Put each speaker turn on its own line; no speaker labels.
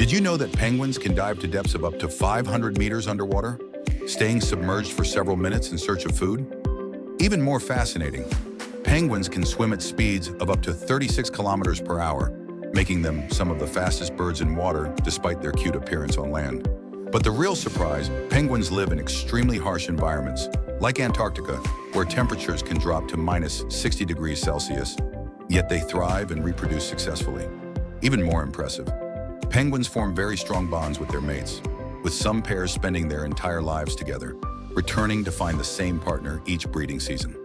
Did you know that penguins can dive to depths of up to 500 meters underwater, staying submerged for several minutes in search of food? Even more fascinating, penguins can swim at speeds of up to 36 kilometers per hour, making them some of the fastest birds in water despite their cute appearance on land. But the real surprise, penguins live in extremely harsh environments, like Antarctica, where temperatures can drop to minus 60 degrees Celsius, yet they thrive and reproduce successfully. Even more impressive, penguins form very strong bonds with their mates, with some pairs spending their entire lives together, returning to find the same partner each breeding season.